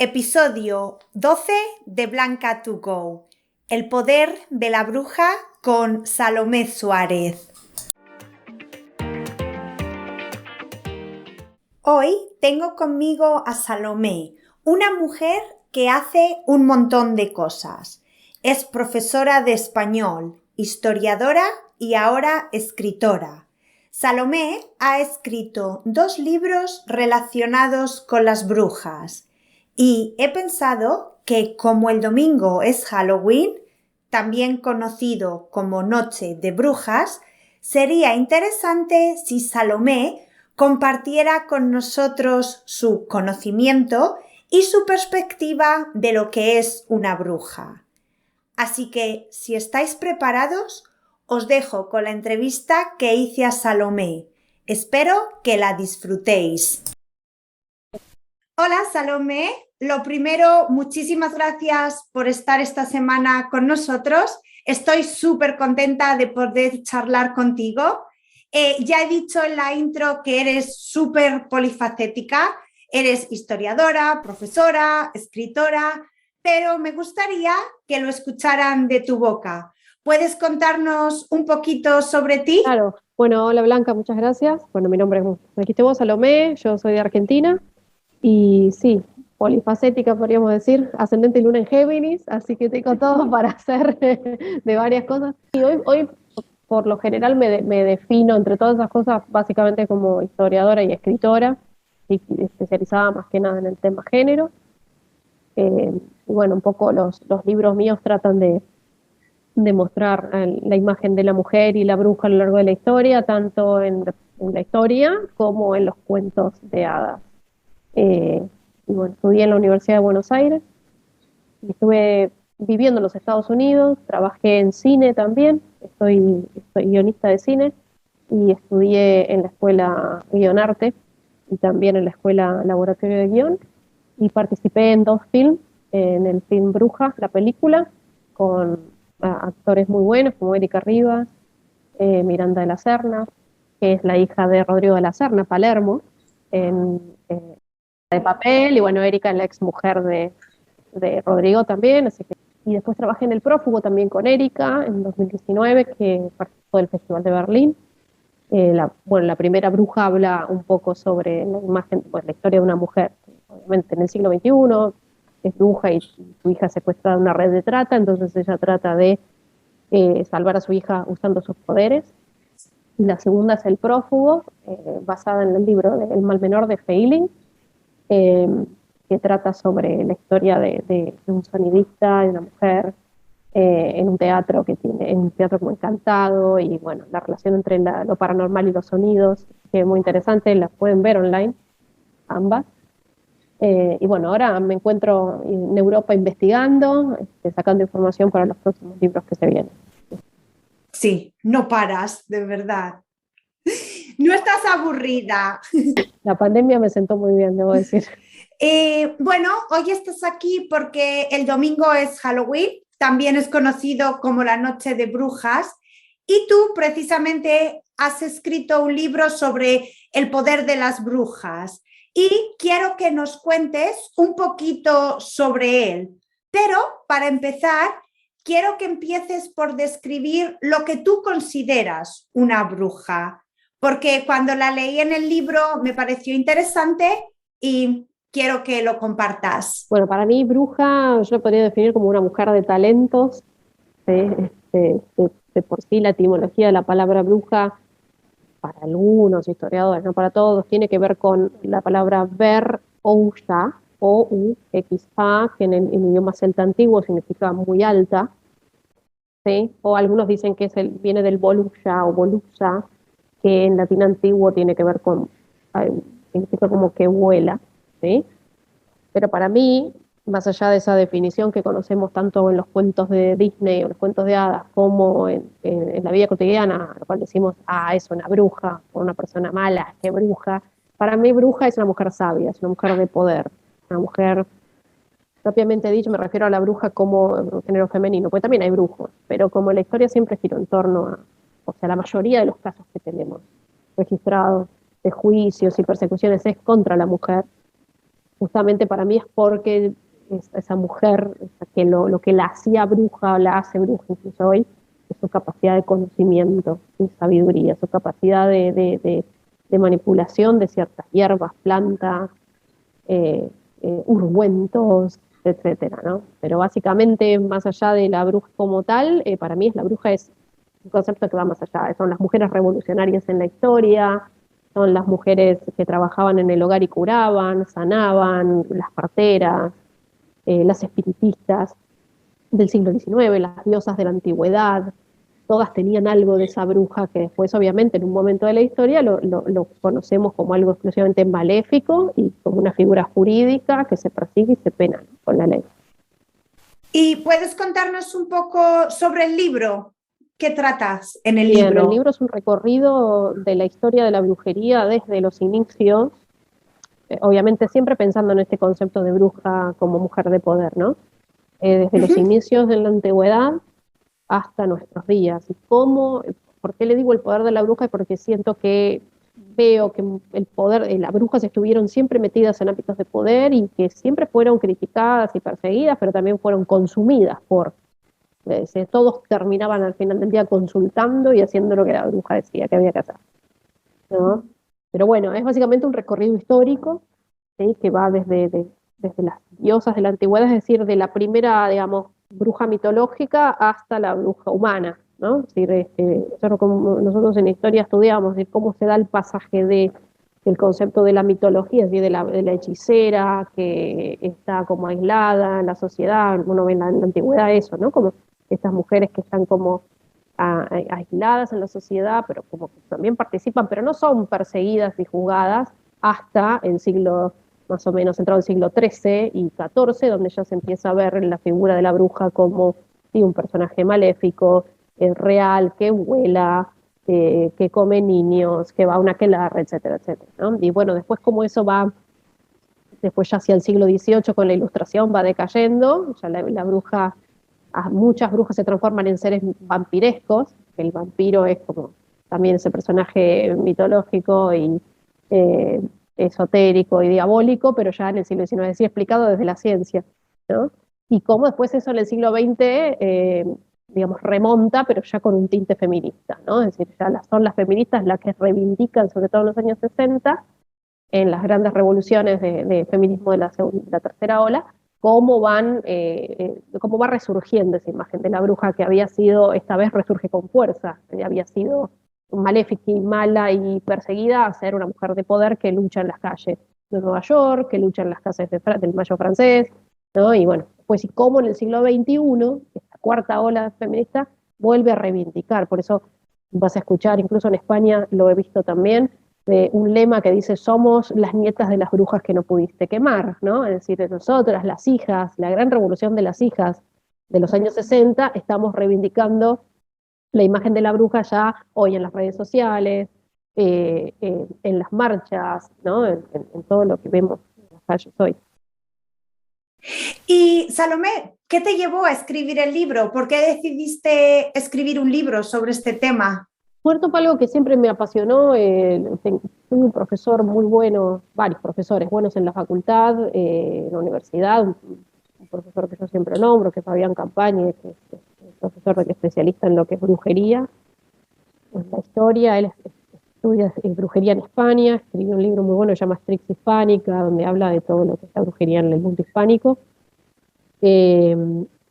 Episodio 12 de Blanca to Go. El poder de la bruja con Salomé Suárez. Hoy tengo conmigo a Salomé, una mujer que hace un montón de cosas. Es profesora de español, historiadora y ahora escritora. Salomé ha escrito 2 libros relacionados con las brujas. Y he pensado que como el domingo es Halloween, también conocido como Noche de Brujas, sería interesante si Salomé compartiera con nosotros su conocimiento y su perspectiva de lo que es una bruja. Así que, si estáis preparados, os dejo con la entrevista que hice a Salomé. Espero que la disfrutéis. Hola Salomé, lo primero, muchísimas gracias por estar esta semana con nosotros. Estoy súper contenta de poder charlar contigo. Ya he dicho en la intro que eres súper polifacética, eres historiadora, profesora, escritora, pero me gustaría que lo escucharan de tu boca. ¿Puedes contarnos un poquito sobre ti? Claro, bueno, hola Blanca, muchas gracias. Bueno, mi nombre es, como dijiste vos, Salomé, yo soy de Argentina y sí, polifacética podríamos decir, ascendente luna en Géminis, así que tengo todo para hacer de varias cosas. Y hoy por lo general me defino entre todas esas cosas básicamente como historiadora y escritora, y especializada más que nada en el tema género. Y bueno, un poco los libros míos tratan de mostrar la imagen de la mujer y la bruja a lo largo de la historia, tanto en la historia como en los cuentos de hadas. Y bueno, estudié en la Universidad de Buenos Aires y estuve viviendo en los Estados Unidos, trabajé en cine también, soy guionista de cine y estudié en la escuela Guionarte y también en la escuela Laboratorio de Guión y participé en 2 films, en el film Bruja, la película, con actores muy buenos como Erika Rivas, Miranda de la Serna, que es la hija de Rodrigo de la Serna, Palermo, en de papel, y bueno, Erika es la ex mujer de Rodrigo también, así que, y después trabajé en El Prófugo también con Erika en 2019, que participó del Festival de Berlín. Bueno, la primera bruja habla un poco sobre la imagen, pues la historia de una mujer, obviamente en el siglo XXI, es bruja y su hija secuestrada en una red de trata, entonces ella trata de salvar a su hija usando sus poderes. Y la segunda es El Prófugo, basada en el libro El mal menor de Feiling, eh, que trata sobre la historia de un sonidista, de una mujer en un teatro en un teatro como encantado, y bueno, la relación entre lo paranormal y los sonidos, que es muy interesante, las pueden ver online, ambas. Y bueno, ahora me encuentro en Europa investigando, sacando información para los próximos libros que se vienen. Sí, no paras, de verdad. No estás aburrida. La pandemia me sentó muy bien, debo decir. Bueno, hoy estás aquí porque el domingo es Halloween, también es conocido como la Noche de Brujas, y tú precisamente has escrito un libro sobre el poder de las brujas y quiero que nos cuentes un poquito sobre él. Pero para empezar, quiero que empieces por describir lo que tú consideras una bruja, porque cuando la leí en el libro me pareció interesante y quiero que lo compartas. Bueno, para mí, bruja, yo lo podría definir como una mujer de talentos. ¿Sí? De por sí, la etimología de la palabra bruja, para algunos historiadores, no para todos, tiene que ver con la palabra ver, ouya, O-U-X-A, que en idioma celta antiguo significa muy alta. ¿Sí? O algunos dicen que viene del voluya o volusa, que en latín antiguo tiene que ver con, eh, significa como que vuela. ¿Sí? Pero para mí, más allá de esa definición que conocemos tanto en los cuentos de Disney o los cuentos de hadas, como en la vida cotidiana, lo cual decimos, es una bruja, o una persona mala, qué bruja. Para mí, bruja es una mujer sabia, es una mujer de poder, una mujer, propiamente dicho, me refiero a la bruja como género femenino, porque también hay brujos, pero como la historia siempre gira en torno o sea, la mayoría de los casos que tenemos registrados de juicios y persecuciones es contra la mujer. justamente para mí es porque esa mujer, que lo que la hacía bruja o la hace bruja incluso hoy, es su capacidad de conocimiento y sabiduría, su capacidad de manipulación de ciertas hierbas, plantas, eh, ungüentos, etcétera, ¿no? Pero básicamente, más allá de la bruja como tal, para mí la bruja es un concepto que va más allá. Son las mujeres revolucionarias en la historia, son las mujeres que trabajaban en el hogar y curaban, sanaban, las parteras, las espiritistas del siglo XIX, las diosas de la antigüedad, todas tenían algo de esa bruja que después, obviamente, en un momento de la historia lo conocemos como algo exclusivamente maléfico y como una figura jurídica que se persigue y se pena con la ley. ¿Y puedes contarnos un poco sobre el libro? ¿Qué tratas en el Bien, libro? el libro es un recorrido de la historia de la brujería desde los inicios, obviamente siempre pensando en este concepto de bruja como mujer de poder, ¿no? Desde los inicios de la antigüedad hasta nuestros días. ¿Y cómo? ¿Por qué le digo el poder de la bruja? Porque siento que veo que el poder, las brujas estuvieron siempre metidas en ámbitos de poder y que siempre fueron criticadas y perseguidas, pero también fueron consumidas por... todos terminaban al final del día consultando y haciendo lo que la bruja decía que había que hacer, ¿no? Pero bueno, es básicamente un recorrido histórico, ¿sí? Que va desde las diosas de la antigüedad, es decir, de la primera, digamos, bruja mitológica hasta la bruja humana, ¿no? Es decir, nosotros en historia estudiamos cómo se da el pasaje del concepto de la mitología, es decir, de la hechicera que está como aislada en la sociedad. Uno ve en la antigüedad eso, ¿no? Como estas mujeres que están como aisladas en la sociedad, pero como que también participan, pero no son perseguidas y juzgadas hasta el siglo, más o menos entrado el siglo XIII y XIV, donde ya se empieza a ver la figura de la bruja como sí, un personaje maléfico, real, que vuela, que come niños, que va a una aquelarre, etcétera, etcétera, ¿no? Y bueno, después como eso va, después ya hacia el siglo XVIII con la ilustración va decayendo, ya la bruja, muchas brujas se transforman en seres vampirescos, el vampiro es como también ese personaje mitológico y eh, esotérico y diabólico, pero ya en el siglo XIX, sí explicado desde la ciencia, ¿no? Y cómo después eso en el siglo XX, digamos, remonta, pero ya con un tinte feminista, ¿no? Es decir, ya son las feministas las que reivindican, sobre todo en los años 60, en las grandes revoluciones de feminismo de la tercera ola, cómo va resurgiendo esa imagen de la bruja que había sido, esta vez resurge con fuerza, había sido maléfica y mala y perseguida a ser una mujer de poder que lucha en las calles de Nueva York, que lucha en las calles del Mayo francés, ¿no? Y bueno, pues y cómo en el siglo XXI, esta cuarta ola feminista vuelve a reivindicar, por eso vas a escuchar, incluso en España lo he visto también, de un lema que dice somos las nietas de las brujas que no pudiste quemar, ¿no? Es decir, nosotras, las hijas, la gran revolución de las hijas de los años 60, estamos reivindicando la imagen de la bruja ya hoy en las redes sociales, en las marchas, ¿no? En todo lo que vemos en las calles hoy. Y Salomé, ¿qué te llevó a escribir el libro? ¿Por qué decidiste escribir un libro sobre este tema? Puerto fue algo que siempre me apasionó. Tuve un profesor muy bueno, varios profesores buenos en la facultad, en la universidad, un profesor que yo siempre nombro, que es Fabián Campaña, que es un profesor especialista en lo que es brujería, en la historia. Él estudia brujería en España, escribió un libro muy bueno que se llama Strix Hispánica, donde habla de todo lo que es la brujería en el mundo hispánico. Eh,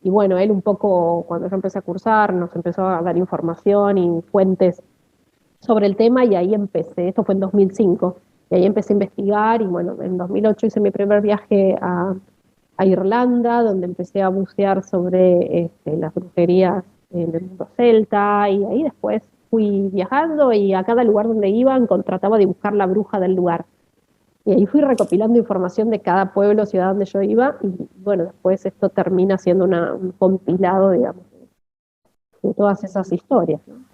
y bueno, él un poco, cuando yo empecé a cursar, nos empezó a dar información y fuentes sobre el tema y ahí empecé, esto fue en 2005, y ahí empecé a investigar y bueno, en 2008 hice mi primer viaje a Irlanda, donde empecé a bucear sobre las brujerías en el mundo celta y ahí después fui viajando y a cada lugar donde iba trataba de buscar la bruja del lugar. Y ahí fui recopilando información de cada pueblo, ciudad donde yo iba, y bueno, después esto termina siendo un compilado, digamos, de todas esas historias, ¿no?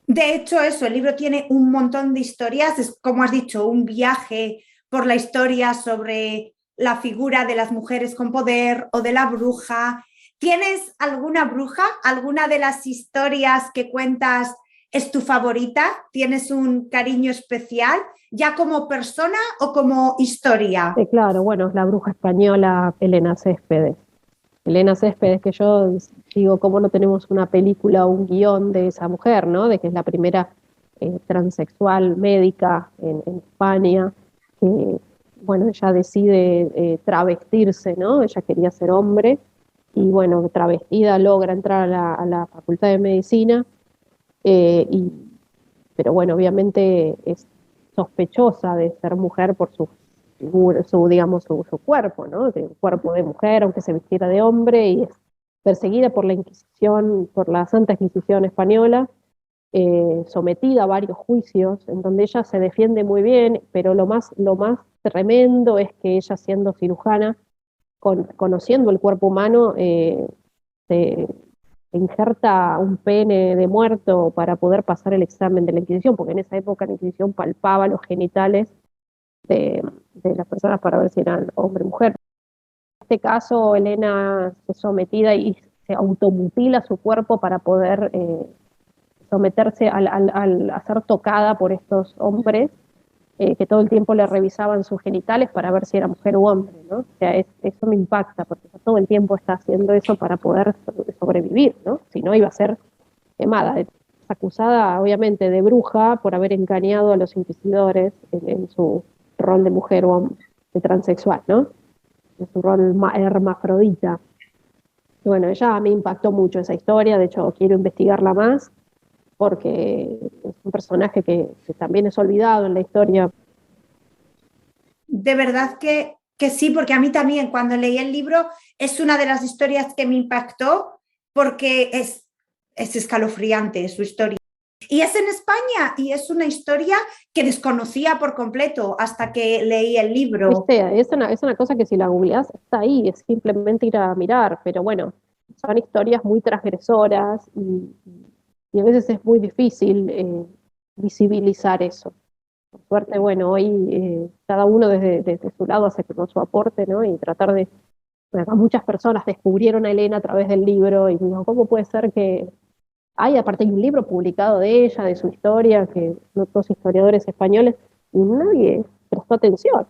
De hecho, eso, el libro tiene un montón de historias, es como has dicho, un viaje por la historia sobre la figura de las mujeres con poder o de la bruja. ¿Tienes alguna bruja, alguna de las historias que cuentas es tu favorita? ¿Tienes un cariño especial, ya como persona o como historia? Claro, bueno, es la bruja española Elena Céspedes. Elena Céspedes, que yo digo, ¿cómo no tenemos una película o un guión de esa mujer, ¿no? De que es la primera transexual médica en España, que, bueno, ella decide travestirse, ¿no? Ella quería ser hombre y, bueno, travestida logra entrar a la Facultad de Medicina, eh, y, pero, bueno, obviamente es sospechosa de ser mujer por digamos, su cuerpo, ¿no? De un cuerpo de mujer, aunque se vistiera de hombre, y es perseguida por la Inquisición, por la Santa Inquisición española, sometida a varios juicios, en donde ella se defiende muy bien, pero lo más tremendo es que ella, siendo cirujana, conociendo el cuerpo humano, se injerta un pene de muerto para poder pasar el examen de la Inquisición, porque en esa época la Inquisición palpaba los genitales de, de las personas para ver si eran hombre o mujer. En este caso, Elena es sometida y se automutila su cuerpo para poder someterse a ser tocada por estos hombres, que todo el tiempo le revisaban sus genitales para ver si era mujer u hombre, ¿no? O sea, eso me impacta, porque todo el tiempo está haciendo eso para poder sobrevivir, ¿no? Si no, iba a ser quemada. Es acusada, obviamente, de bruja por haber engañado a los inquisidores en su rol de mujer o hombre, de transexual, ¿no? En su rol hermafrodita. Y bueno, ella me impactó mucho esa historia, de hecho quiero investigarla más, porque es un personaje que también es olvidado en la historia. De verdad que sí, porque a mí también cuando leí el libro es una de las historias que me impactó porque es escalofriante su historia. Y es en España y es una historia que desconocía por completo hasta que leí el libro. Viste, es una cosa que si la googleás está ahí, es simplemente ir a mirar, pero bueno, son historias muy transgresoras y a veces es muy difícil visibilizar eso. Por suerte, bueno, hoy cada uno desde su lado hace como su aporte, ¿no? Y tratar de... Bueno, muchas personas descubrieron a Elena a través del libro y digo, ¿cómo puede ser que hay, aparte hay un libro publicado de ella, de su historia, que dos historiadores españoles, y nadie prestó atención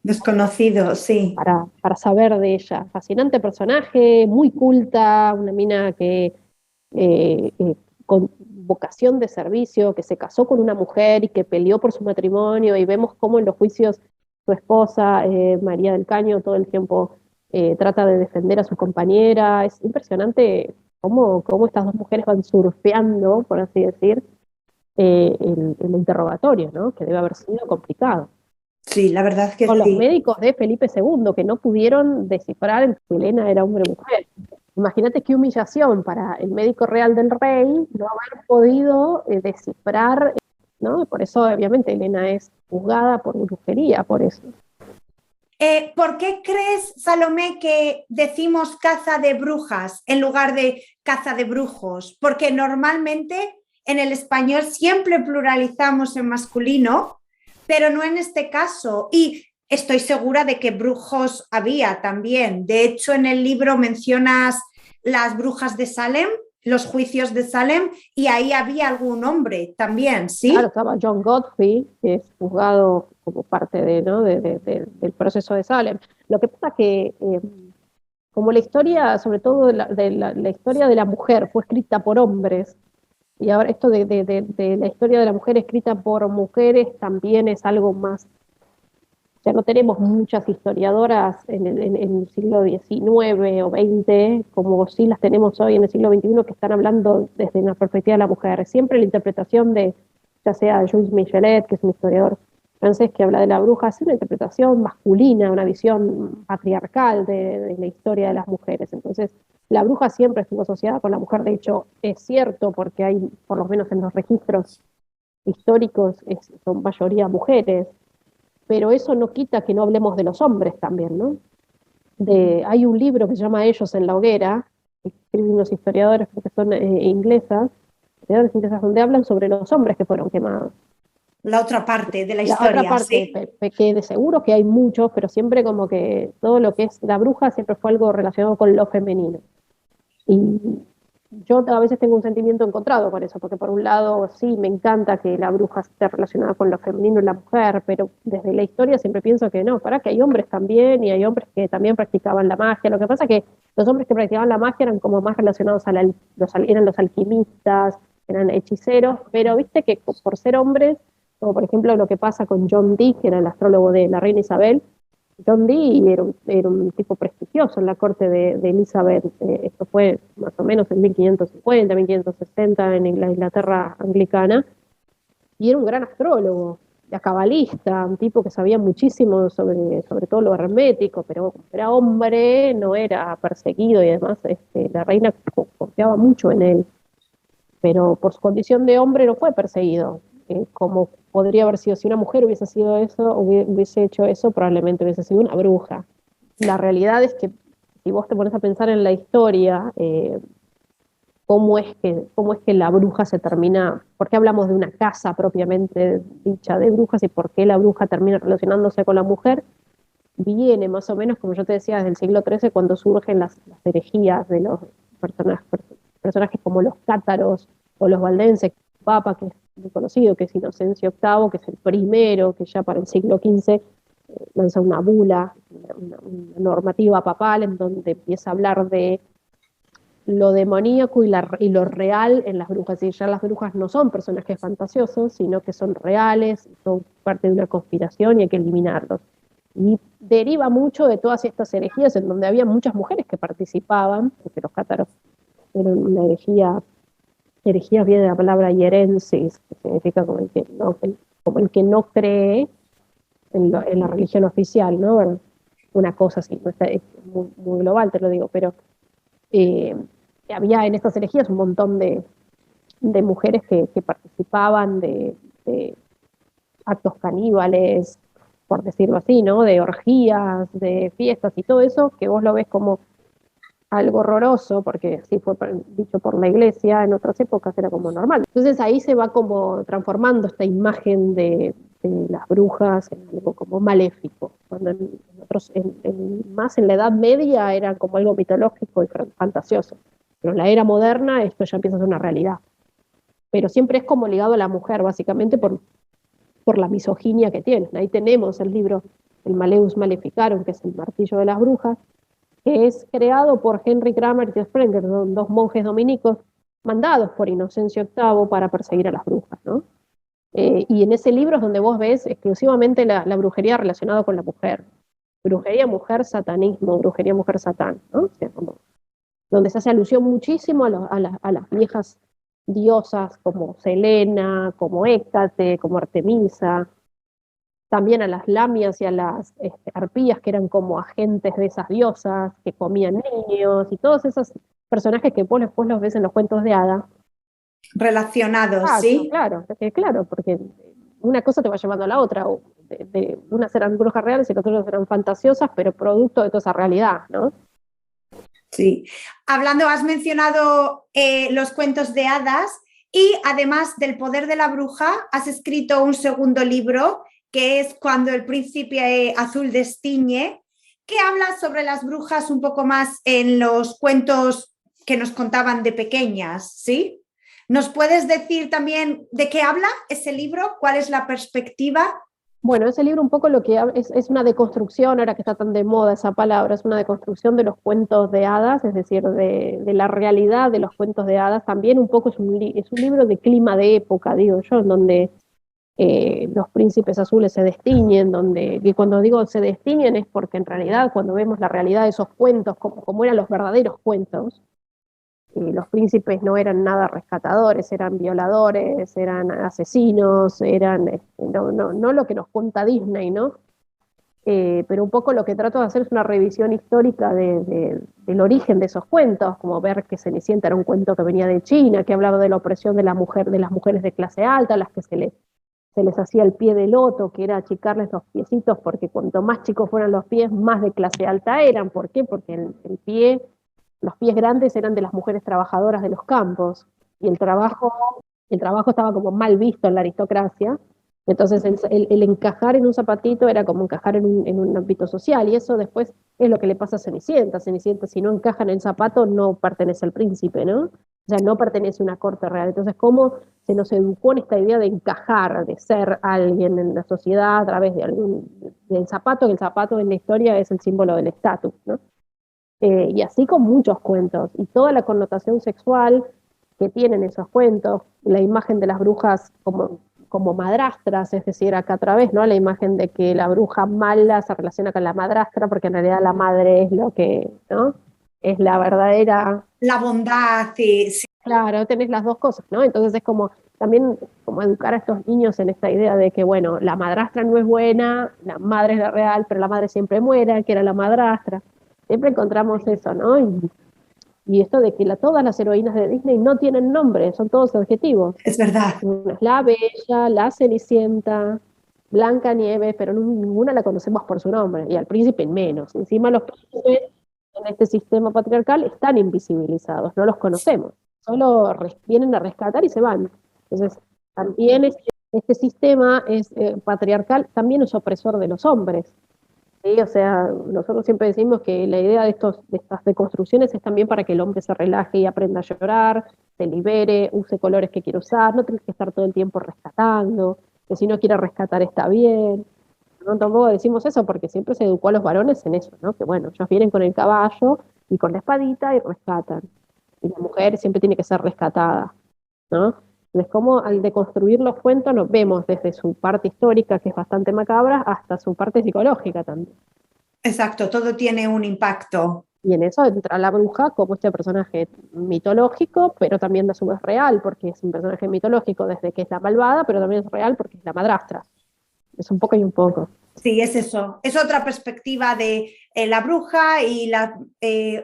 Desconocido, sí. para saber de ella? Fascinante personaje, muy culta, una mina que con vocación de servicio, que se casó con una mujer y que peleó por su matrimonio, y vemos cómo en los juicios su esposa, María del Caño, todo el tiempo trata de defender a su compañera. Es impresionante cómo estas dos mujeres van surfeando, por así decir, el interrogatorio, ¿no? Que debe haber sido complicado. Sí, la verdad que Con los sí. médicos de Felipe II, que no pudieron descifrar si Elena era hombre o mujer. Imagínate qué humillación para el médico real del rey no haber podido descifrar, ¿no? Por eso, obviamente, Elena es juzgada por brujería, por eso. ¿Por qué crees, Salomé, que decimos caza de brujas en lugar de caza de brujos? Porque normalmente en el español siempre pluralizamos en masculino, pero no en este caso. Y estoy segura de que brujos había también. De hecho, en el libro mencionas las brujas de Salem, los juicios de Salem, y ahí había algún hombre también, Claro, ¿sí? estaba John Godfrey, que es juzgado como parte ¿no? del proceso de Salem. Lo que pasa que, como la historia, sobre todo la historia de la mujer, fue escrita por hombres, y ahora esto de la historia de la mujer escrita por mujeres también es algo más. Ya no tenemos muchas historiadoras en el siglo XIX o XX, como sí las tenemos hoy en el siglo XXI, que están hablando desde una perspectiva de la mujer. Siempre la interpretación de, ya sea Jules Michelet, que es un historiador francés que habla de la bruja, es una interpretación masculina, una visión patriarcal de la historia de las mujeres. Entonces, la bruja siempre estuvo asociada con la mujer. De hecho, es cierto, porque hay, por lo menos en los registros históricos, son mayoría mujeres, pero eso no quita que no hablemos de los hombres también, ¿no? Hay un libro que se llama Ellos en la hoguera, que escriben unos historiadores, porque son historiadores inglesas, donde hablan sobre los hombres que fueron quemados. La otra parte de la La otra historia, parte, ¿sí? que de seguro que hay muchos, pero siempre como que todo lo que es la bruja siempre fue algo relacionado con lo femenino. Y yo a veces tengo un sentimiento encontrado con eso, porque por un lado sí me encanta que la bruja esté relacionada con lo femenino y la mujer, pero desde la historia siempre pienso que no, para que hay hombres también y hay hombres que también practicaban la magia. Lo que pasa es que los hombres que practicaban la magia eran como más relacionados eran los alquimistas, eran hechiceros, pero viste que por ser hombres, como por ejemplo lo que pasa con John Dee, que era el astrólogo de la reina Isabel. John Dee era un tipo prestigioso en la corte de Elizabeth. Esto fue más o menos en 1550, 1560 en la Inglaterra anglicana, y era un gran astrólogo, cabalista, un tipo que sabía muchísimo sobre todo lo hermético, pero como era hombre, no era perseguido y además la reina confiaba mucho en él, pero por su condición de hombre no fue perseguido, como podría haber sido si una mujer hubiese sido eso, hubiese hecho eso, probablemente hubiese sido una bruja. La realidad es que si vos te pones a pensar en la historia, cómo es que la bruja se termina, por qué hablamos de una casa propiamente dicha de brujas y por qué la bruja termina relacionándose con la mujer, viene más o menos, como yo te decía, desde el siglo XIII, cuando surgen las herejías de los personajes como los cátaros o los valdenses, Papa, que es muy conocido, que es Inocencio VIII, que es el primero, que ya para el siglo XV lanza una bula, una normativa papal en donde empieza a hablar de lo demoníaco y lo real en las brujas. Y ya las brujas no son personajes fantasiosos, sino que son reales, son parte de una conspiración y hay que eliminarlos. Y deriva mucho de todas estas herejías en donde había muchas mujeres que participaban, porque los cátaros eran una herejía viene de la palabra hierensis, que significa como el que no cree en la religión oficial, ¿no? Bueno, una cosa así, no está, es muy, muy global, te lo digo, pero eh, había en estas herejías un montón de mujeres que participaban de actos caníbales, por decirlo así, ¿no? De orgías, de fiestas y todo eso, que vos lo ves como algo horroroso, porque así fue dicho por la iglesia, en otras épocas era como normal. Entonces ahí se va como transformando esta imagen de las brujas en algo como maléfico, cuando más en la Edad Media era como algo mitológico y fantasioso, pero en la era moderna esto ya empieza a ser una realidad. Pero siempre es como ligado a la mujer, básicamente por la misoginia que tiene. Ahí tenemos el libro El Maleus Maleficarum, que es el martillo de las brujas, que es creado por Henry Kramer y Sprenger, dos monjes dominicos mandados por Inocencio VIII para perseguir a las brujas, ¿no? Y en ese libro es donde vos ves exclusivamente la brujería relacionada con la mujer. Brujería, mujer, satanismo, brujería, mujer, satán, ¿no? O sea, donde se hace alusión muchísimo a las viejas diosas como Selena, como Hécate, como Artemisa, también a las lamias y a las arpías que eran como agentes de esas diosas, que comían niños, y todos esos personajes que vos después los ves en los cuentos de hadas. Relacionados, Claro, ¿sí? claro, claro, porque una cosa te va llevando a la otra. Unas eran brujas reales y las otras eran fantasiosas, pero producto de toda esa realidad, ¿no? Sí. Hablando, has mencionado los cuentos de hadas y además del poder de la bruja, has escrito un segundo libro que es Cuando el príncipe azul destiñe, que habla sobre las brujas un poco más en los cuentos que nos contaban de pequeñas, ¿sí? ¿Nos puedes decir también de qué habla ese libro? ¿Cuál es la perspectiva? Bueno, ese libro un poco lo que es una deconstrucción, ahora que está tan de moda esa palabra, es una deconstrucción de los cuentos de hadas, es decir, de la realidad de los cuentos de hadas. También un poco es un libro de clima de época, digo yo, en donde los príncipes azules se destiñen, y cuando digo se destiñen es porque en realidad cuando vemos la realidad de esos cuentos, como eran los verdaderos cuentos, los príncipes no eran nada rescatadores, eran violadores, eran asesinos, no lo que nos cuenta Disney, ¿no? Pero un poco lo que trato de hacer es una revisión histórica del origen de esos cuentos, como ver que Cenicienta era un cuento que venía de China, que hablaba de la opresión de las mujeres de clase alta, a las que se les hacía el pie de loto, que era achicarles los piecitos, porque cuanto más chicos fueran los pies, más de clase alta eran. ¿Por qué? Porque los pies grandes eran de las mujeres trabajadoras de los campos, y el trabajo estaba como mal visto en la aristocracia. Entonces el encajar en un zapatito era como encajar en un ámbito social, y eso después es lo que le pasa a Cenicienta. Cenicienta, si no encaja en el zapato, no pertenece al príncipe, ¿no? O sea, no pertenece a una corte real. Entonces, ¿cómo se nos educó en esta idea de encajar, de ser alguien en la sociedad a través del zapato, que el zapato en la historia es el símbolo del estatus, ¿no? Y así con muchos cuentos, y toda la connotación sexual que tienen esos cuentos, la imagen de las brujas como madrastras, es decir, acá otra vez, ¿no? La imagen de que la bruja mala se relaciona con la madrastra, porque en realidad la madre es lo que, ¿no? Es la verdadera. La bondad, sí. Claro, tenés las dos cosas, ¿no? Entonces es como también como educar a estos niños en esta idea de que, bueno, la madrastra no es buena, la madre es la real, pero la madre siempre muere, que era la madrastra. Siempre encontramos eso, ¿no? Y esto de que todas las heroínas de Disney no tienen nombre, son todos adjetivos. Es verdad. Una es la Bella, la Cenicienta, Blanca Nieves, pero ninguna la conocemos por su nombre, y al príncipe menos. Encima los príncipes en este sistema patriarcal están invisibilizados, no los conocemos, solo vienen a rescatar y se van. Entonces, también este sistema patriarcal también es opresor de los hombres. ¿Sí? O sea, nosotros siempre decimos que la idea de estas deconstrucciones es también para que el hombre se relaje y aprenda a llorar, se libere, use colores que quiere usar, no tiene que estar todo el tiempo rescatando, que si no quiere rescatar está bien. No, tampoco decimos eso porque siempre se educó a los varones en eso, ¿no? Que bueno, ellos vienen con el caballo y con la espadita y rescatan. Y la mujer siempre tiene que ser rescatada, ¿no? Entonces, como al deconstruir los cuentos los vemos desde su parte histórica, que es bastante macabra, hasta su parte psicológica también. Exacto, todo tiene un impacto. Y en eso entra la bruja como este personaje mitológico, pero también a su vez real, porque es un personaje mitológico desde que es la malvada, pero también es real porque es la madrastra. Es un poco y un poco. Sí, es eso. Es otra perspectiva de la bruja y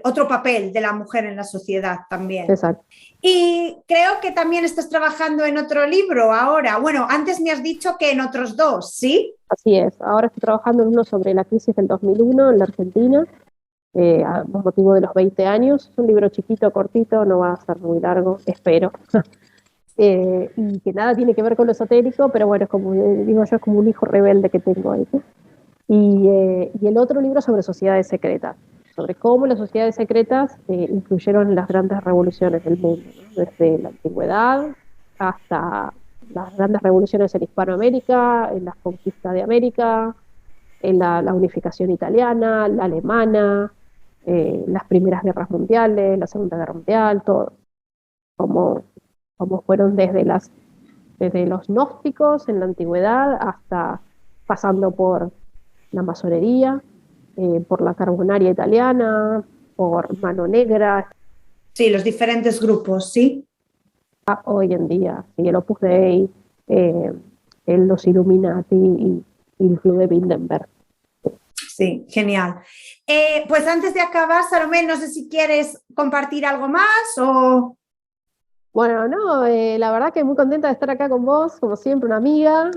otro papel de la mujer en la sociedad también. Exacto. Y creo que también estás trabajando en otro libro ahora. Bueno, antes me has dicho que en otros dos, ¿sí? Así es. Ahora estoy trabajando en uno sobre la crisis del 2001 en la Argentina, a motivo de los 20 años. Es un libro chiquito, cortito, no va a ser muy largo, espero. Y que nada tiene que ver con lo esotérico, pero bueno, es como digo yo, es como un hijo rebelde que tengo ahí. Y el otro libro sobre sociedades secretas, sobre cómo las sociedades secretas influyeron en las grandes revoluciones del mundo, ¿no? Desde la antigüedad hasta las grandes revoluciones en Hispanoamérica, en las conquistas de América, en la unificación italiana, la alemana, las primeras guerras mundiales, la Segunda Guerra Mundial, todo. Como fueron desde los gnósticos en la antigüedad hasta pasando por la masonería, por la carbonaria italiana, por Mano Negra. Sí, los diferentes grupos, ¿sí? Hoy en día, sí, el Opus Dei, los Illuminati y el Club de Bilderberg. Sí, genial. Pues antes de acabar, Salomé, no sé si quieres compartir algo más o... Bueno, no, la verdad que muy contenta de estar acá con vos, como siempre, una amiga.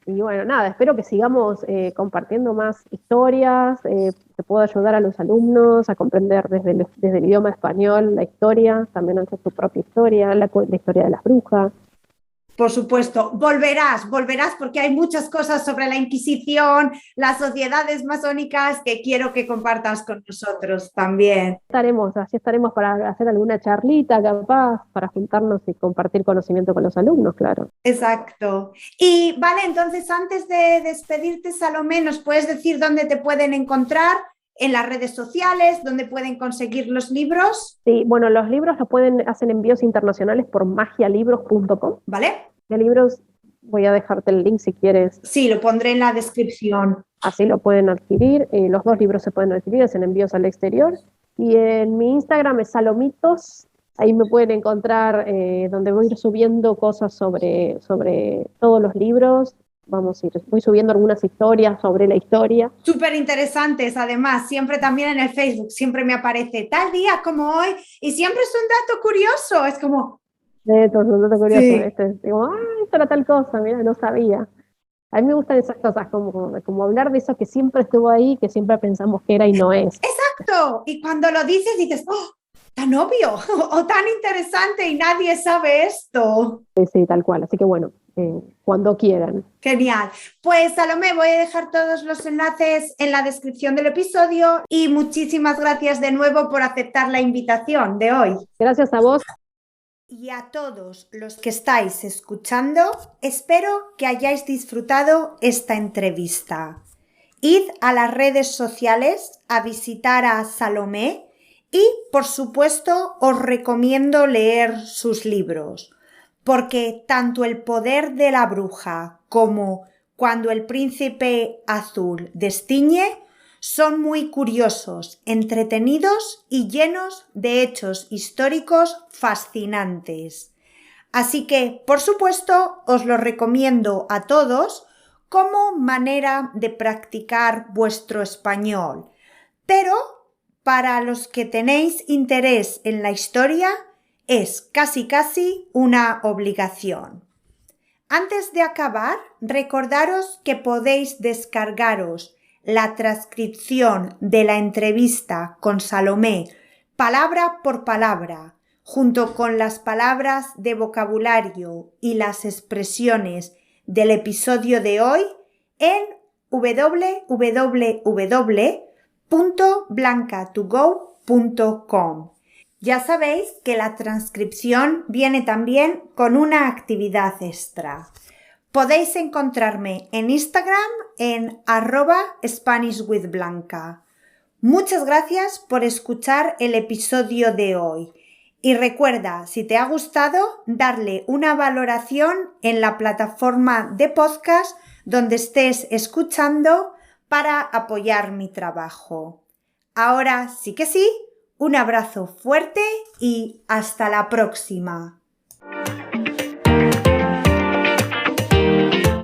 Y bueno, nada, espero que sigamos compartiendo más historias, que pueda ayudar a los alumnos a comprender desde el idioma español la historia, también hacer su propia historia, la historia de las brujas. Por supuesto, volverás porque hay muchas cosas sobre la Inquisición, las sociedades masónicas que quiero que compartas con nosotros también. Así estaremos para hacer alguna charlita capaz, para juntarnos y compartir conocimiento con los alumnos, claro. Exacto. Y vale, entonces antes de despedirte, Salomé, ¿nos puedes decir dónde te pueden encontrar? En las redes sociales, ¿dónde pueden conseguir los libros? Sí, bueno, los libros hacen envíos internacionales por magialibros.com. ¿Vale? De libros, voy a dejarte el link si quieres. Sí, lo pondré en la descripción. Así lo pueden adquirir. Los 2 libros se pueden adquirir, hacen envíos al exterior. Y en mi Instagram es Salomitos. Ahí me pueden encontrar donde voy a ir subiendo cosas sobre todos los libros. Voy subiendo algunas historias sobre la historia. Súper interesantes, además, siempre también en el Facebook, siempre me aparece tal día como hoy y siempre es un dato curioso, es como... Esto es un dato curioso, Sí. Digo, esto era tal cosa, mira, no sabía. A mí me gustan esas cosas, como hablar de eso que siempre estuvo ahí, que siempre pensamos que era y no es. Exacto, y cuando lo dices, oh, tan obvio o tan interesante y nadie sabe esto. Sí, tal cual, así que bueno, cuando quieran. Genial. Pues Salomé, voy a dejar todos los enlaces en la descripción del episodio y muchísimas gracias de nuevo por aceptar la invitación de hoy. Gracias a vos. Y a todos los que estáis escuchando, espero que hayáis disfrutado esta entrevista. Id a las redes sociales a visitar a Salomé y, por supuesto, os recomiendo leer sus libros, porque tanto El poder de la bruja como Cuando el príncipe azul destiñe son muy curiosos, entretenidos y llenos de hechos históricos fascinantes. Así que, por supuesto, os los recomiendo a todos como manera de practicar vuestro español. Pero, para los que tenéis interés en la historia, es casi una obligación. Antes de acabar, recordaros que podéis descargaros la transcripción de la entrevista con Salomé, palabra por palabra, junto con las palabras de vocabulario y las expresiones del episodio de hoy en www.blancatogo.com. Ya sabéis que la transcripción viene también con una actividad extra. Podéis encontrarme en Instagram en @SpanishWithBlanca. Muchas gracias por escuchar el episodio de hoy. Y recuerda, si te ha gustado, darle una valoración en la plataforma de podcast donde estés escuchando para apoyar mi trabajo. Ahora sí que sí, un abrazo fuerte y hasta la próxima.